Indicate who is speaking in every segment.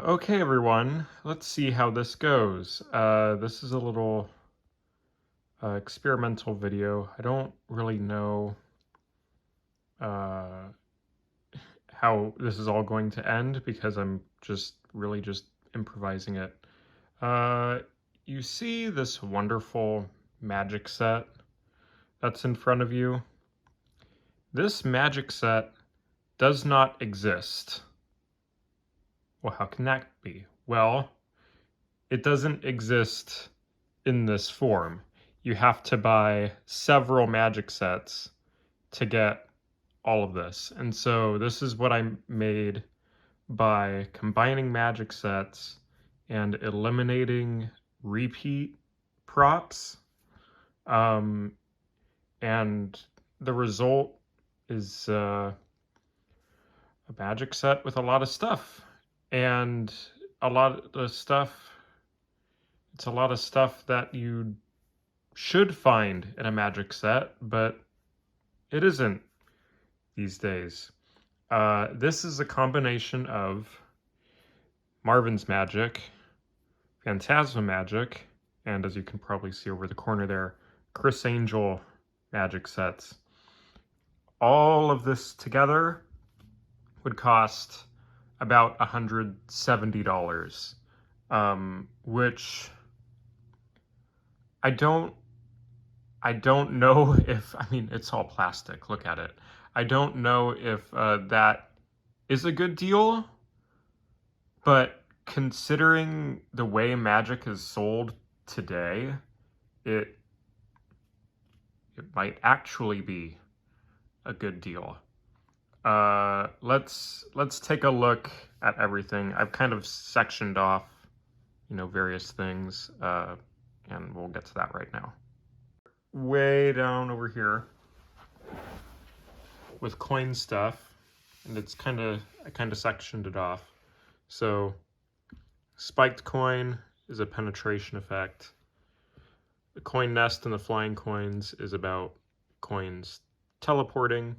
Speaker 1: Okay, everyone, let's see how this goes. This is a little experimental video. I don't really know uh, how this is all going to end because I'm just improvising it. Uh, you see this wonderful magic set that's in front of you? This magic set does not exist. Well, how can that be? Well, it doesn't exist in this form. You have to buy several magic sets to get all of this. And so this is what I made by combining magic sets and eliminating repeat props. Um, and the result is a magic set with a lot of stuff. And a lot of the stuff, it's a lot of stuff that you should find in a magic set, but it isn't these days. This is a combination of Marvin's Magic, Phantasma Magic, and as you can probably see over the corner there, Criss Angel magic sets. All of this together would cost about $170, which I don't know if, I mean, it's all plastic, look at it. I don't know if that is a good deal, but considering the way Magic is sold today, it might actually be a good deal. Let's take a look at everything. I've kind of sectioned off, various things, and we'll get to that right now. Way down over here with coin stuff, and I kind of sectioned it off. So spiked coin is a penetration effect. The coin nest and the flying coins is about coins teleporting.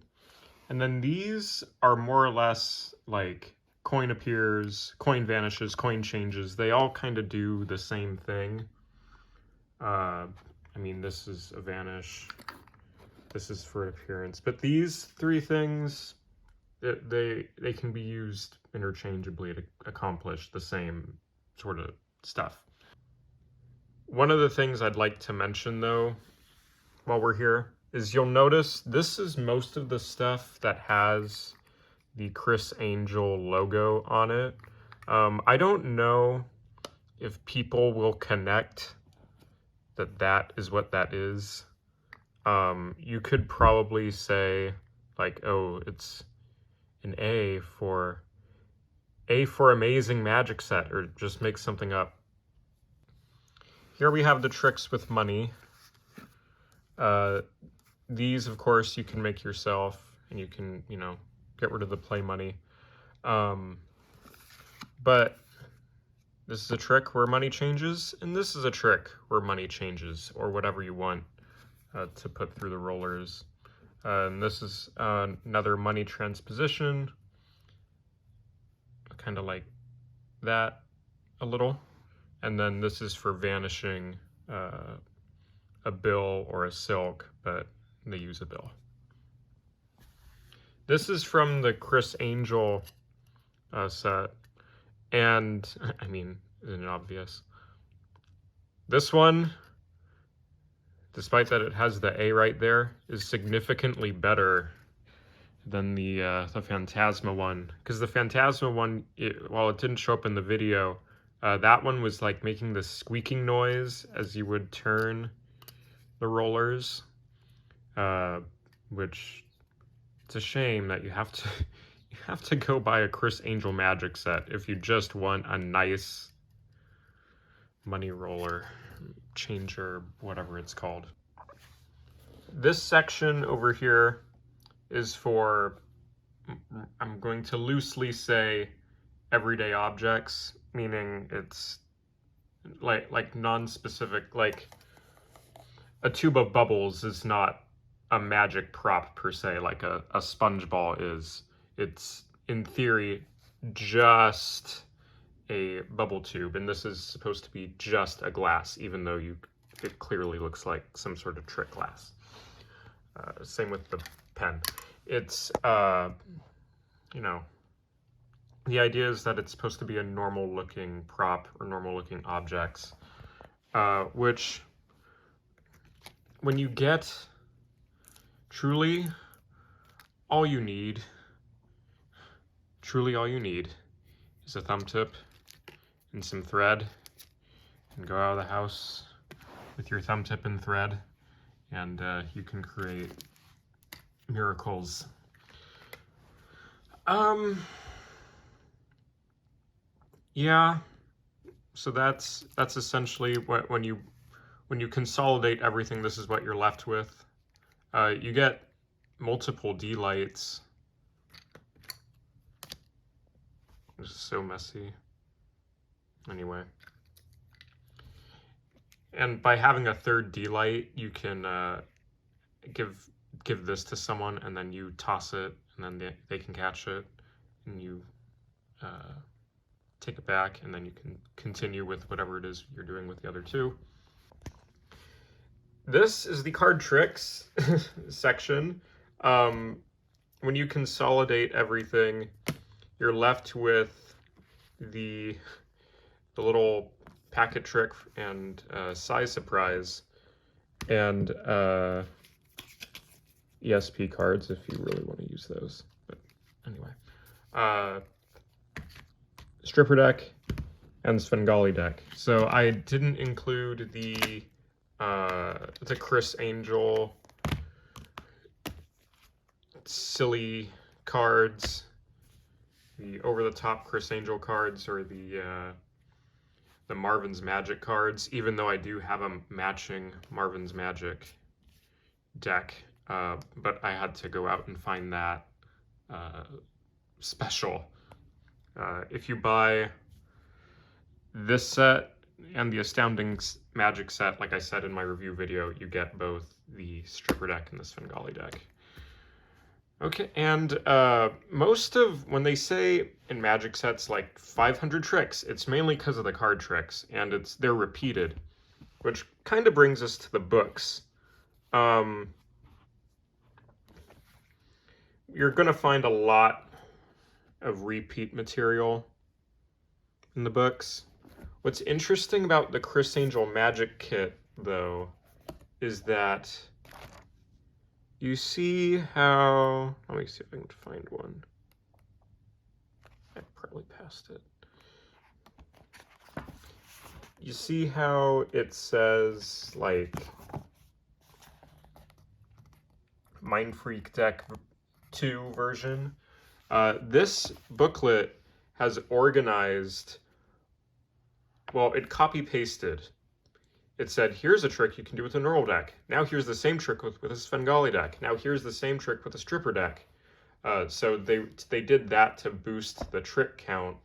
Speaker 1: And then these are more or less like coin appears, coin vanishes, coin changes. They all kind of do the same thing. I mean, this is a vanish. This is for appearance. But these three things, they can be used interchangeably to accomplish the same sort of stuff. One of the things I'd like to mention, though, while we're here, is you'll notice this is most of the stuff that has the Criss Angel logo on it. I don't know if people will connect that is what that is. You could probably say, like, oh, it's an A for Amazing Magic Set, or just make something up. Here we have the tricks with money. These, of course, you can make yourself, and you can, get rid of the play money. But this is a trick where money changes, and this is a trick where money changes, or whatever you want to put through the rollers. And this is another money transposition, kind of like that a little. And then this is for vanishing a bill or a silk, but they use a bill. This is from the Criss Angel set, and I mean, isn't it obvious? This one, despite that it has the A right there, is significantly better than the Phantasma one, because the Phantasma one, while it didn't show up in the video, that one was like making this squeaking noise as you would turn the rollers, which it's a shame that you have to go buy a Criss Angel magic set if you just want a nice money roller changer, whatever it's called. This section over here is for, I'm going to loosely say, everyday objects, meaning it's like non-specific. Like a tube of bubbles is not a magic prop per se, like a sponge ball is. It's in theory just a bubble tube, and this is supposed to be just a glass, even though it clearly looks like some sort of trick glass. Same with the pen. It's, you know, the idea is that it's supposed to be a normal looking prop or normal looking objects, which when you get truly all you need is a thumb tip and some thread, and go out of the house with your thumb tip and thread, and you can create miracles. Yeah, so that's essentially what, when you consolidate everything, this is what you're left with. You get multiple D-lights. This is so messy. Anyway. And by having a third D-light, you can give this to someone, and then you toss it, and then they can catch it, and you take it back, and then you can continue with whatever it is you're doing with the other two. This is the card tricks section. When you consolidate everything, you're left with the little packet trick and size surprise, and ESP cards if you really want to use those. But anyway, stripper deck and Svengali deck. So I didn't include the Criss Angel silly cards, the over-the-top Criss Angel cards, or the Marvin's Magic cards, even though I do have a matching Marvin's Magic deck, but I had to go out and find that special. If you buy this set and the Astounding Magic set, like I said in my review video, you get both the stripper deck and the Svengali deck. Okay, and most of, when they say in Magic sets like 500 tricks, it's mainly because of the card tricks, and they're repeated, which kind of brings us to the books. You're going to find a lot of repeat material in the books. What's interesting about the Criss Angel Magic Kit, though, is that you see how, let me see if I can find one. I probably passed it. You see how it says, like, Mind Freak Deck 2 version? This booklet has organized, well, it copy-pasted. It said, here's a trick you can do with a normal deck. Now here's the same trick with a Svengali deck. Now here's the same trick with a stripper deck. So they did that to boost the trick count.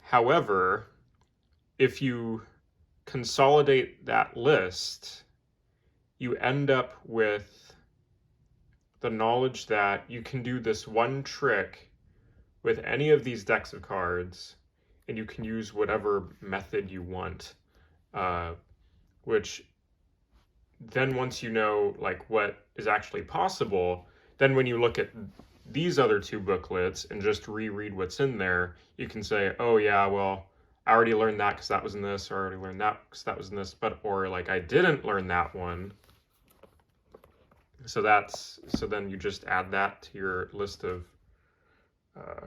Speaker 1: However, if you consolidate that list, you end up with the knowledge that you can do this one trick with any of these decks of cards, and you can use whatever method you want. Which then, once you know like what is actually possible, then when you look at these other two booklets and just reread what's in there, you can say, oh yeah, well, I already learned that because that was in this, or I already learned that because that was in this, or like I didn't learn that one. So then you just add that to your list of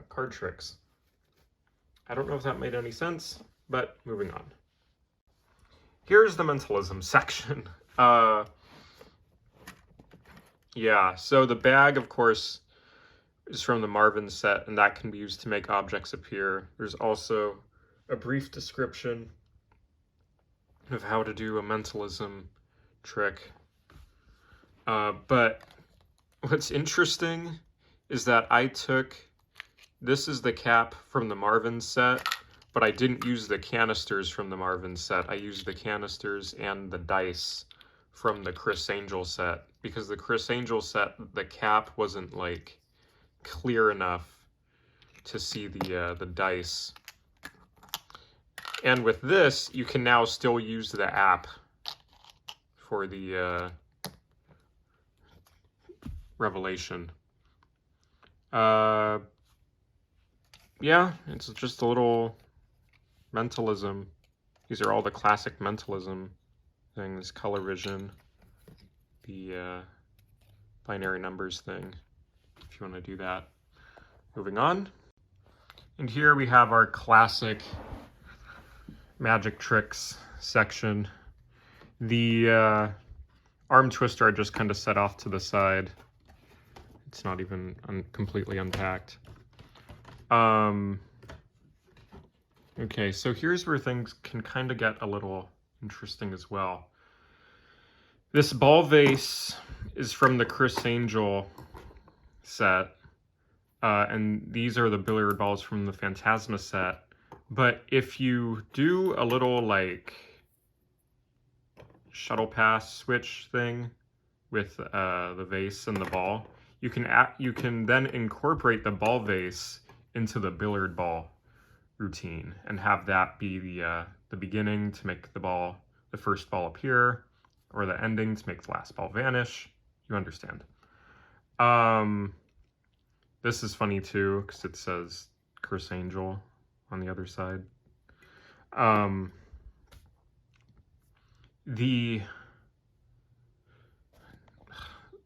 Speaker 1: card tricks. I don't know if that made any sense, but moving on. Here's the mentalism section. Yeah, so the bag, of course, is from the Marvin set, and that can be used to make objects appear. There's also a brief description of how to do a mentalism trick. But what's interesting is that this is the cap from the Marvin set, but I didn't use the canisters from the Marvin set. I used the canisters and the dice from the Criss Angel set, because the Criss Angel set, the cap wasn't like clear enough to see the dice. And with this, you can now still use the app for the revelation. Yeah, it's just a little mentalism. These are all the classic mentalism things, color vision, the binary numbers thing, if you want to do that. Moving on. And here we have our classic magic tricks section. The arm twister I just kind of set off to the side. It's not even completely unpacked. Okay, so here's where things can kind of get a little interesting as well. This ball vase is from the Criss Angel set, and these are the billiard balls from the Phantasma set. But if you do a little like shuttle pass switch thing with the vase and the ball, you can then incorporate the ball vase into the billiard ball routine and have that be the beginning to make the first ball appear, or the ending to make the last ball vanish. You understand. This is funny too because it says Criss Angel on the other side.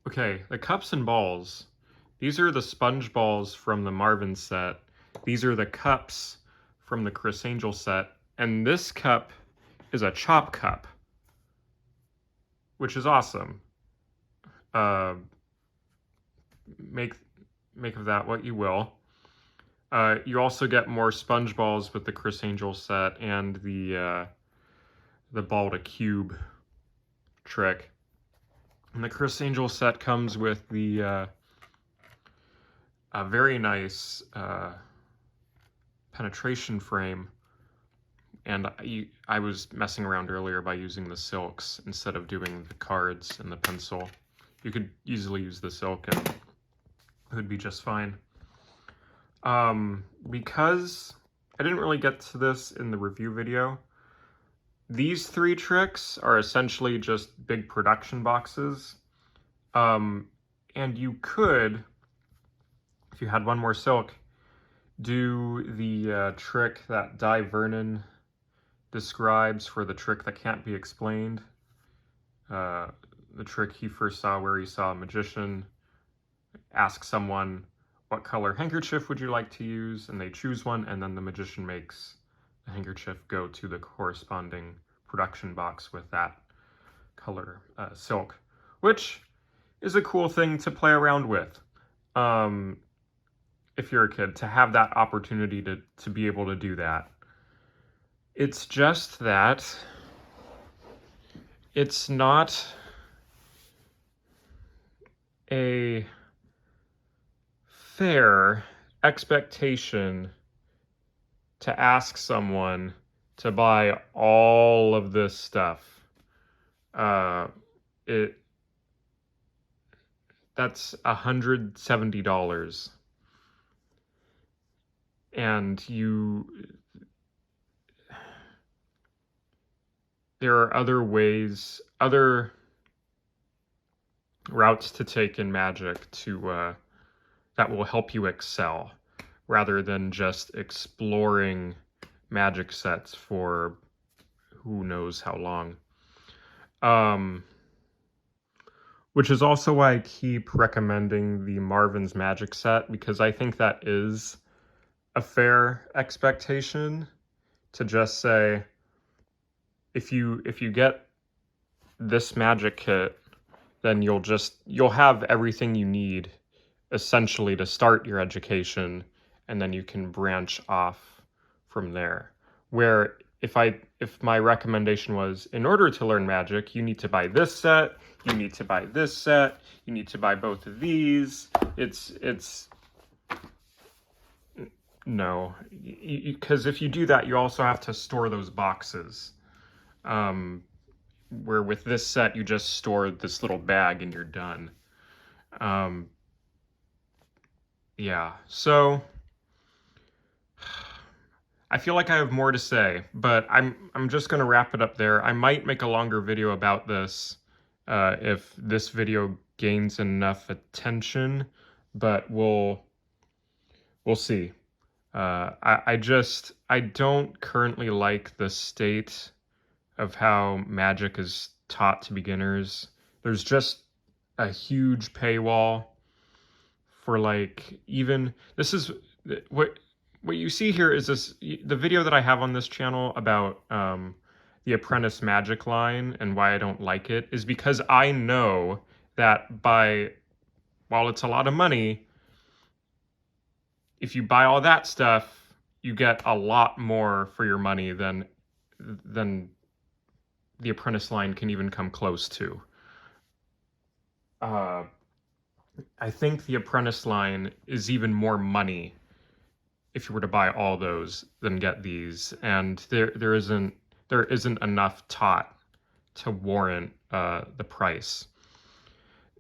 Speaker 1: Okay, the cups and balls. These are the sponge balls from the Marvin set. These are the cups from the Criss Angel set. And this cup is a chop cup, which is awesome. Make of that what you will. You also get more sponge balls with the Criss Angel set and the ball to cube trick. And the Criss Angel set comes with the a very nice penetration frame, and I was messing around earlier by using the silks instead of doing the cards and the pencil. You could easily use the silk and it would be just fine. Because I didn't really get to this in the review video, these three tricks are essentially just big production boxes. And you could, if you had one more silk, do the trick that Dai Vernon describes for the trick that can't be explained. The trick he first saw where he saw a magician ask someone, what color handkerchief would you like to use? And they choose one, and then the magician makes the handkerchief go to the corresponding production box with that color silk, which is a cool thing to play around with. If you're a kid, to have that opportunity to be able to do that. It's just that it's not a fair expectation to ask someone to buy all of this stuff. That's $170. And there are other ways, other routes to take in Magic to that will help you excel, rather than just exploring Magic sets for who knows how long. Which is also why I keep recommending the Marvin's Magic set, because I think that is a fair expectation to just say, if you get this magic kit, then you'll have everything you need essentially to start your education, and then you can branch off from there. Where if my recommendation was, in order to learn Magic, you need to buy this set, you need to buy this set, you need to buy both of these, it's no, because if you do that, you also have to store those boxes. Where with this set, you just store this little bag and you're done. Yeah, so I feel like I have more to say, but I'm just gonna wrap it up there. I might make a longer video about this if this video gains enough attention, but we'll see. I don't currently like the state of how Magic is taught to beginners. There's just a huge paywall for like even this is what you see here is the video that I have on this channel about the Apprentice Magic line and why I don't like it is because I know that while it's a lot of money, if you buy all that stuff, you get a lot more for your money than the Apprentice line can even come close to. I think the Apprentice line is even more money if you were to buy all those than get these, and there isn't enough taught to warrant the price.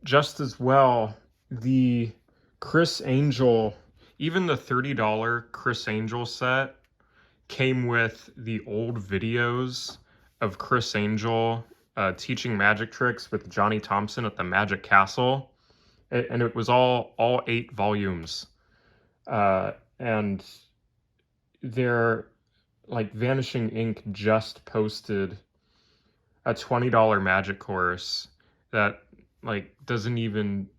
Speaker 1: Just as well, the Criss Angel, even the $30 Criss Angel set came with the old videos of Criss Angel teaching magic tricks with Johnny Thompson at the Magic Castle, and it was all 8 volumes. And they're like Vanishing Ink just posted a $20 magic course that like doesn't even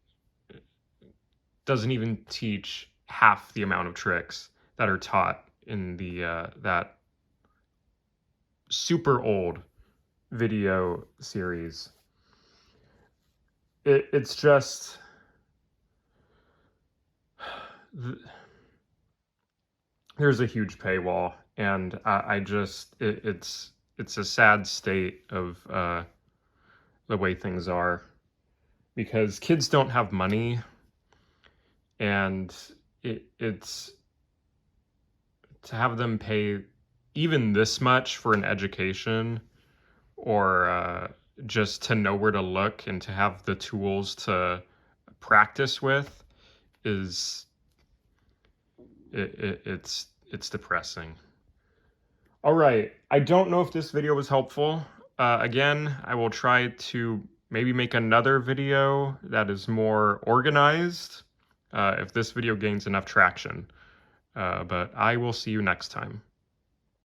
Speaker 1: teach half the amount of tricks that are taught in the that super old video series. It's just there's a huge paywall, and I just it's a sad state of the way things are, because kids don't have money, and it's to have them pay even this much for an education, or just to know where to look and to have the tools to practice with is it's depressing. All right, I don't know if this video was helpful. Again, I will try to maybe make another video that is more organized if this video gains enough traction. But I will see you next time.